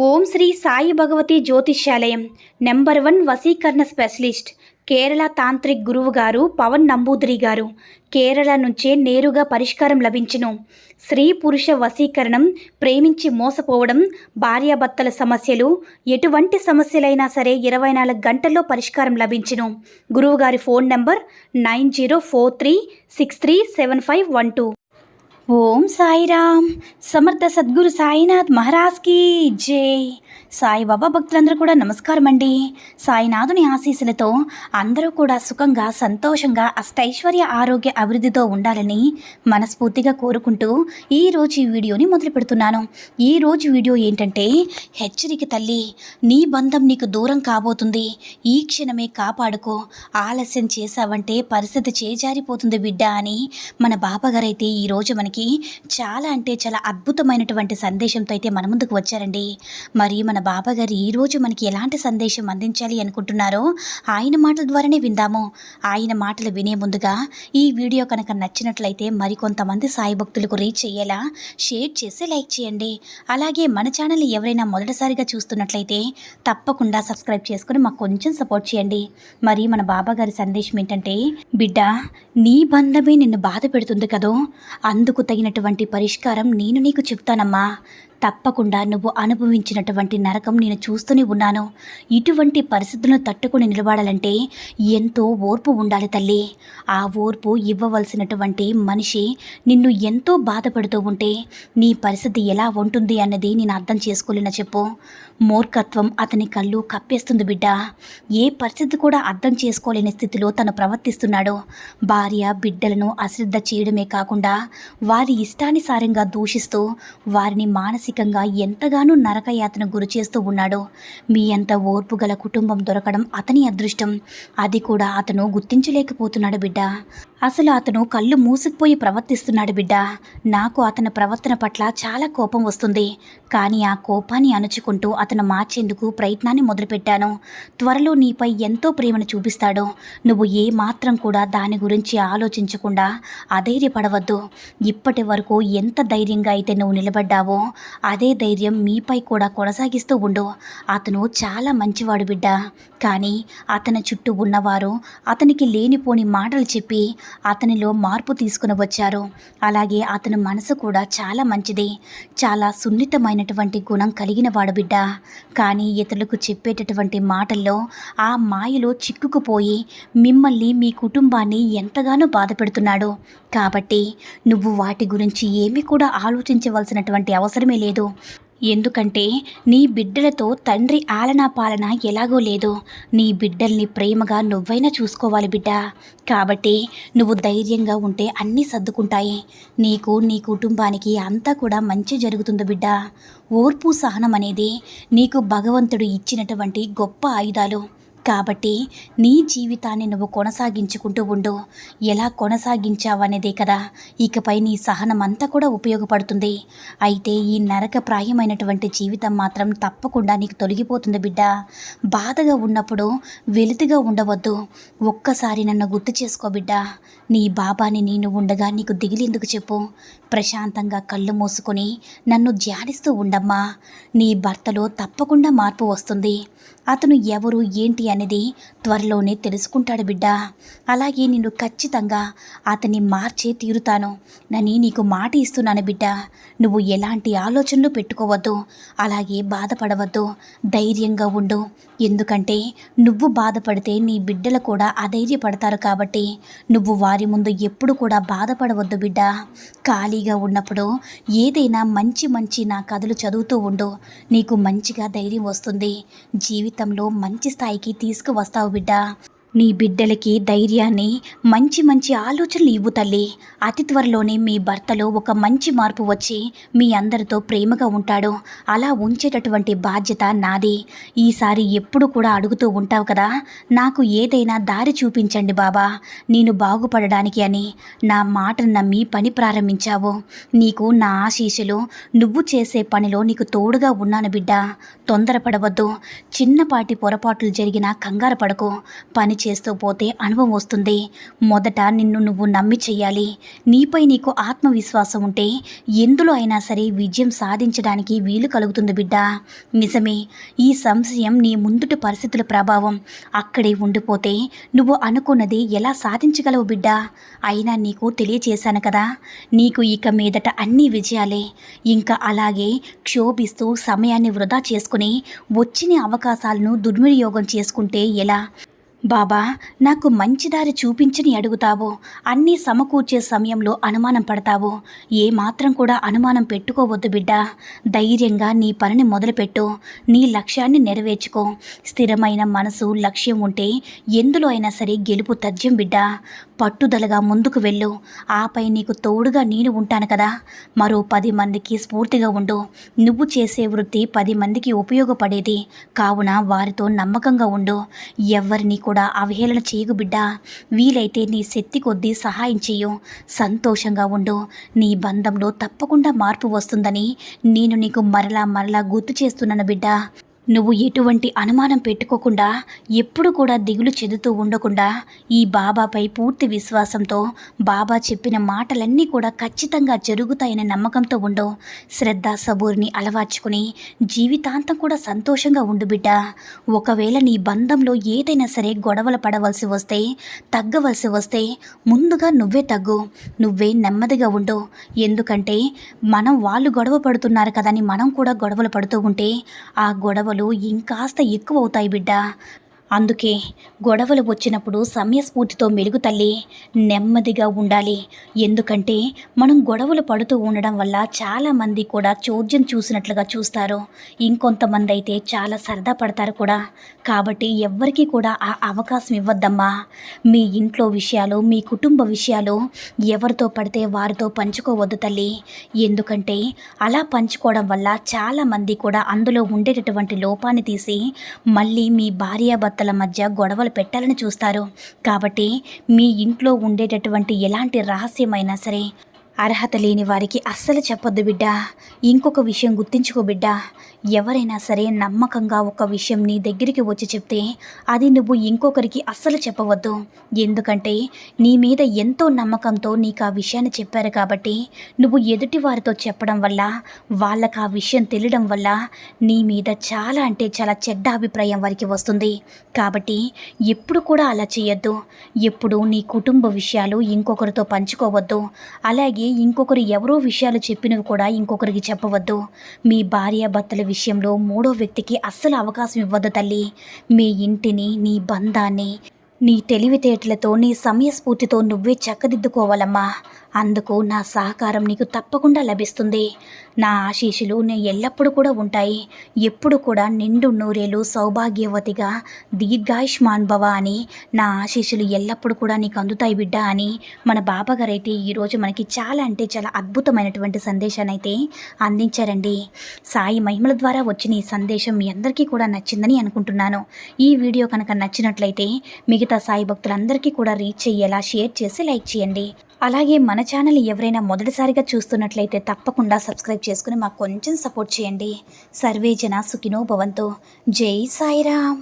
ఓం శ్రీ సాయి భగవతి జ్యోతిష్యాలయం నెంబర్ 1 వశీకరణ specialist Kerala tantric గురువు గారు పవన్ నంబూదిరి గారు. కేరళ నుంచే నేరుగా పరిష్కారం లభించును. స్త్రీ పురుష వశీకరణం, ప్రేమించి మోసపోవడం, భార్యాభర్తల సమస్యలు, ఎటువంటి సమస్యలైనా సరే 24 గంటల్లో పరిష్కారం లభించును. గురువుగారి ఫోన్ నంబర్ 9043637512. ఓం సాయిరామ్. సమర్థ సద్గురు సాయినాథ్ మహారాజ్కి జై. సాయిబాబా భక్తులందరూ కూడా నమస్కారం అండి. సాయినాథుని ఆశీస్సులతో అందరూ కూడా సుఖంగా, సంతోషంగా, అష్టైశ్వర్య, ఆరోగ్య అభివృద్ధితో ఉండాలని మనస్ఫూర్తిగా కోరుకుంటూ ఈరోజు ఈ వీడియోని మొదలు పెడుతున్నాను. ఈరోజు వీడియో ఏంటంటే, హెచ్చరిక తల్లి, నీ బంధం నీకు దూరం కాబోతుంది. ఈ క్షణమే కాపాడుకో. ఆలస్యం చేశావంటే పరిస్థితి చేజారిపోతుంది బిడ్డ అని మన బాబాగారైతే ఈరోజు మనకి చాలా అంటే చాలా అద్భుతమైనటువంటి సందేశంతో అయితే మన ముందుకు వచ్చారండి. మరి మన బాబాగారు ఈరోజు మనకి ఎలాంటి సందేశం అందించాలి అనుకుంటున్నారో ఆయన మాటల ద్వారానే విందాము. ఆయన మాటలు వినే ముందుగా ఈ వీడియో కనుక నచ్చినట్లయితే మరికొంతమంది సాయి భక్తులకు రీచ్ అయ్యేలా షేర్ చేసి లైక్ చేయండి. అలాగే మన ఛానల్ని ఎవరైనా మొదటిసారిగా చూస్తున్నట్లయితే తప్పకుండా సబ్స్క్రైబ్ చేసుకుని మాకు కొంచెం సపోర్ట్ చేయండి. మరి మన బాబాగారి సందేశం ఏంటంటే, బిడ్డ, నీ బంధమే నిన్ను బాధ పెడుతుంది కదో, అందుకు తగినటువంటి పరిష్కారం నేను నీకు చెప్తానమ్మా. తప్పకుండా నువ్వు అనుభవించినటువంటి నరకం నేను చూస్తూనే ఉన్నాను. ఇటువంటి పరిస్థితులను తట్టుకుని నిలబడాలంటే ఎంతో ఓర్పు ఉండాలి తల్లి. ఆ ఓర్పు ఇవ్వవలసినటువంటి మనిషి నిన్ను ఎంతో బాధపడుతూ ఉంటే నీ పరిస్థితి ఎలా ఉంటుంది అన్నది నేను అర్థం చేసుకోలేనా చెప్పు. మూర్ఖత్వం అతని కళ్ళు కప్పేస్తుంది బిడ్డ. ఏ పరిస్థితి కూడా అర్థం చేసుకోలేని స్థితిలో తను ప్రవర్తిస్తున్నాడు. భార్య బిడ్డలను అశ్రద్ధ చేయడమే కాకుండా వారి ఇష్టానుసారంగా దూషిస్తూ వారిని మానసికంగా ఎంతగానో నరకయాతన గురి చేస్తూ ఉన్నాడు. మీ అంత ఓర్పు గల కుటుంబం దొరకడం అతని అదృష్టం. అది కూడా అతను గుర్తించలేకపోతున్నాడు బిడ్డ. అసలు అతను కళ్ళు మూసుకుపోయి ప్రవర్తిస్తున్నాడు బిడ్డ. నాకు అతని ప్రవర్తన పట్ల చాలా కోపం వస్తుంది. కానీ ఆ కోపాన్ని అణుచుకుంటూ అతను మార్చేందుకు ప్రయత్నాన్ని మొదలుపెట్టాను. త్వరలో నీపై ఎంతో ప్రేమను చూపిస్తాడు. నువ్వు ఏ మాత్రం కూడా దాని గురించి ఆలోచించకుండా అధైర్యపడవద్దు. ఇప్పటి వరకు ఎంత ధైర్యంగా అయితే నువ్వు నిలబడ్డావో అదే ధైర్యం మీపై కూడా కొనసాగిస్తూ ఉండు. అతను చాలా మంచివాడు బిడ్డ. కానీ అతని చుట్టూ ఉన్నవారు అతనికి లేనిపోని మాటలు చెప్పి అతనిలో మార్పు తీసుకుని వచ్చారు. అలాగే అతని మనసు కూడా చాలా మంచిది. చాలా సున్నితమైనటువంటి గుణం కలిగిన వాడు బిడ్డ. కానీ ఇతరులకు చెప్పేటటువంటి మాటల్లో ఆ మాయలో చిక్కుకుపోయి మిమ్మల్ని, మీ కుటుంబాన్ని ఎంతగానో బాధ పెడుతున్నాడు. కాబట్టి నువ్వు వాటి గురించి ఏమీ కూడా ఆలోచించవలసినటువంటి అవసరమే లేదు. ఎందుకంటే నీ బిడ్డలతో తండ్రి ఆలనా పాలన ఎలాగో లేదు. నీ బిడ్డల్ని ప్రేమగా నువ్వైనా చూసుకోవాలి బిడ్డ. కాబట్టి నువ్వు ధైర్యంగా ఉంటే అన్నీ సర్దుకుంటాయి. నీకు, నీ కుటుంబానికి అంతా కూడా మంచి జరుగుతుంది బిడ్డ. ఓర్పు, సహనం అనేది నీకు భగవంతుడు ఇచ్చినటువంటి గొప్ప ఆయుధాలు. కాబట్టి నీ జీవితాన్ని నువ్వు కొనసాగించుకుంటూ ఉండు. ఎలా కొనసాగించావనేదే కదా ఇకపై నీ సహనం అంతా కూడా ఉపయోగపడుతుంది. అయితే ఈ నరకప్రాయమైనటువంటి జీవితం మాత్రం తప్పకుండా నీకు తొలగిపోతుంది బిడ్డ. బాధగా ఉన్నప్పుడు వెలితిగా ఉండవద్దు. ఒక్కసారి నన్ను గుర్తు చేసుకో బిడ్డ. నీ బాబాని నేను ఉండగా నీకు దిగిలేందుకు చెప్పు. ప్రశాంతంగా కళ్ళు మూసుకొని నన్ను ధ్యానిస్తూ ఉండమ్మా. నీ భర్తలో తప్పకుండా మార్పు వస్తుంది. అతను ఎవరు, ఏంటి అనేది త్వరలోనే తెలుసుకుంటాడు బిడ్డ. అలాగే నేను ఖచ్చితంగా అతన్ని మార్చే తీరుతాను నని నీకు మాట ఇస్తున్నాను బిడ్డ. నువ్వు ఎలాంటి ఆలోచనలు పెట్టుకోవద్దు. అలాగే బాధపడవద్దు. ధైర్యంగా ఉండు. ఎందుకంటే నువ్వు బాధపడితే నీ బిడ్డలు కూడా అధైర్యపడతారు. కాబట్టి నువ్వు వారి ముందు ఎప్పుడు కూడా బాధపడవద్దు బిడ్డ. ఖాళీగా ఉన్నప్పుడు ఏదైనా మంచి మంచి నా కథలు చదువుతూ ఉండు. నీకు మంచిగా ధైర్యం వస్తుంది. జీవితంలో మంచి స్థాయికి తీసుకువస్తావు బిడ్డ. నీ బిడ్డలకి ధైర్యాన్ని, మంచి మంచి ఆలోచనలు ఇవ్వు తల్లి. అతి త్వరలోనే మీ భర్తలో ఒక మంచి మార్పు వచ్చి మీ అందరితో ప్రేమగా ఉంటాడు. అలా ఉంచేటటువంటి బాధ్యత నాది. ఈసారి ఎప్పుడు కూడా అడుగుతూ ఉంటావు కదా, నాకు ఏదైనా దారి చూపించండి బాబా, నేను బాగుపడడానికి అని. నా మాటను నమ్మి పని ప్రారంభించావు. నీకు నా ఆశీస్సులు. నువ్వు చేసే పనిలో నీకు తోడుగా ఉన్నాను బిడ్డ. తొందరపడవద్దు. చిన్నపాటి పొరపాట్లు జరిగినా కంగారు పడకు. పని చేస్తూ పోతే అనుభవం వస్తుంది. మొదట నిన్ను నువ్వు నమ్మి చెయ్యాలి. నీపై నీకు ఆత్మవిశ్వాసం ఉంటే ఎందులో అయినా సరే విజయం సాధించడానికి వీలు కలుగుతుంది బిడ్డ. నిజమే, ఈ సంశయం నీ ముందుటి పరిస్థితుల ప్రభావం. అక్కడే ఉండిపోతే నువ్వు అనుకున్నది ఎలా సాధించగలవు బిడ్డ? అయినా నీకు తెలియచేశాను కదా, నీకు ఇక మీదట అన్ని విజయాలే. ఇంకా అలాగే క్షోభిస్తూ సమయాన్ని వృధా చేసుకుని వచ్చిన అవకాశాలను దుర్వినియోగం చేసుకుంటే ఎలా? బాబా, నాకు మంచి దారి చూపించని అడుగుతావు, అన్నీ సమకూర్చే సమయంలో అనుమానం పడతావు. ఏమాత్రం కూడా అనుమానం పెట్టుకోవద్దు బిడ్డ. ధైర్యంగా నీ పనిని మొదలుపెట్టు. నీ లక్ష్యాన్ని నెరవేర్చుకో. స్థిరమైన మనసు, లక్ష్యం ఉంటే ఎందులో అయినా సరే గెలుపు తథ్యం బిడ్డ. పట్టుదలగా ముందుకు వెళ్ళు. ఆపై నీకు తోడుగా నేను ఉంటాను కదా. మరో 10 మందికి స్ఫూర్తిగా ఉండు. నువ్వు చేసే వృత్తి 10 మందికి ఉపయోగపడేది కావున వారితో నమ్మకంగా ఉండు. ఎవరిని కూడా అవహేళన చేయకు బిడ్డ. వీలైతే నీ శక్తి కొద్దీ సహాయం చెయ్యు. సంతోషంగా ఉండు. నీ బంధంలో తప్పకుండా మార్పు వస్తుందని నేను నీకు మరలా గుర్తు చేస్తున్నాను బిడ్డ. నువ్వు ఎటువంటి అనుమానం పెట్టుకోకుండా, ఎప్పుడు కూడా దిగులు చెందుతూ ఉండకుండా ఈ బాబాపై పూర్తి విశ్వాసంతో బాబా చెప్పిన మాటలన్నీ కూడా ఖచ్చితంగా జరుగుతాయనే నమ్మకంతో ఉండు. శ్రద్ధ సబూర్ని అలవర్చుకుని జీవితాంతం కూడా సంతోషంగా ఉండు బిడ్డ. ఒకవేళ నీ బంధంలో ఏదైనా సరే గొడవలు పడవలసి వస్తే, తగ్గవలసి వస్తే ముందుగా నువ్వే తగ్గు. నువ్వే నెమ్మదిగా ఉండు. ఎందుకంటే వాళ్ళు గొడవ పడుతున్నారు కదని మనం కూడా గొడవలు పడుతూ ఉంటే ఆ గొడవలు ఇంకాస్త ఎక్కువ అవుతాయి బిడ్డ. అందుకే గొడవలు వచ్చినప్పుడు సమయస్ఫూర్తితో మెలుగు తల్లి, నెమ్మదిగా ఉండాలి. ఎందుకంటే మనం గొడవలు పడుతూ ఉండడం వల్ల చాలామంది కూడా చోద్యం చూసినట్లుగా చూస్తారు. ఇంకొంతమంది అయితే చాలా సరదా పడతారు కూడా. కాబట్టి ఎవ్వరికీ కూడా ఆ అవకాశం ఇవ్వద్దమ్మా. మీ ఇంట్లో విషయాలు, మీ కుటుంబ విషయాలు ఎవరితో పడితే వారితో పంచుకోవద్దు తల్లి. ఎందుకంటే అలా పంచుకోవడం వల్ల చాలామంది కూడా అందులో ఉండేటటువంటి లోపాన్ని తీసి మళ్ళీ మీ భార్యాభర్తల మధ్య గొడవలు పెట్టాలని చూస్తారు. కాబట్టి మీ ఇంట్లో ఉండేటటువంటి ఎలాంటి రహస్యమైనా సరే అర్హత లేని వారికి అస్సలు చెప్పొద్దు బిడ్డ. ఇంకొక విషయం గుర్తించుకో బిడ్డ, ఎవరైనా సరే నమ్మకంగా ఒక విషయం నీ దగ్గరికి వచ్చి చెప్తే అది నువ్వు ఇంకొకరికి అస్సలు చెప్పవద్దు. ఎందుకంటే నీ మీద ఎంతో నమ్మకంతో నీకు ఆ విషయాన్ని చెప్పారు కాబట్టి నువ్వు ఎదుటి వారితో చెప్పడం వల్ల, వాళ్ళకు ఆ విషయం తెలియడం వల్ల నీ మీద చాలా అంటే చాలా చెడ్డ అభిప్రాయం వారికి వస్తుంది. కాబట్టి ఎప్పుడు కూడా అలా చేయొద్దు. ఎప్పుడు నీ కుటుంబ విషయాలు ఇంకొకరితో పంచుకోవద్దు. అలాగే ఇంకొకరు ఎవరో విషయాలు చెప్పినవి కూడా ఇంకొకరికి చెప్పవద్దు. మీ భార్యాభర్తల విషయంలో మూడో వ్యక్తికి అస్సలు అవకాశం ఇవ్వద్దు తల్లి. మీ ఇంటిని, నీ బంధాన్ని నీ తెలివితేటలతో, నీ సమయస్ఫూర్తితో నువ్వే చక్కదిద్దుకోవాలమ్మా. అందుకు నా సహకారం నీకు తప్పకుండా లభిస్తుంది. నా ఆశీస్సులు నీ ఎల్లప్పుడూ కూడా ఉంటాయి. ఎప్పుడు కూడా నిండు నూరేలు సౌభాగ్యవతిగా దీర్ఘాయుష్మాన్ భవ అని నా ఆశీస్సులు ఎల్లప్పుడూ కూడా నీకు అందుతాయి బిడ్డ అని మన బాబాగారు అయితే ఈరోజు మనకి చాలా అంటే చాలా అద్భుతమైనటువంటి సందేశాన్ని అయితే అందించారండి. సాయి మహిమల ద్వారా వచ్చిన ఈ సందేశం మీ అందరికీ కూడా నచ్చిందని అనుకుంటున్నాను. ఈ వీడియో కనుక నచ్చినట్లయితే మిగతా సాయి భక్తులందరికీ కూడా రీచ్ అయ్యేలా షేర్ చేసి లైక్ చేయండి. అలాగే మన ఛానల్ ఎవరైనా మొదటిసారిగా చూస్తున్నట్లయితే తప్పకుండా సబ్స్క్రైబ్ చేసుకుని మాకు కొంచెం సపోర్ట్ చేయండి. సర్వే జన సుఖినో భవంతు. జై సాయిరామ్.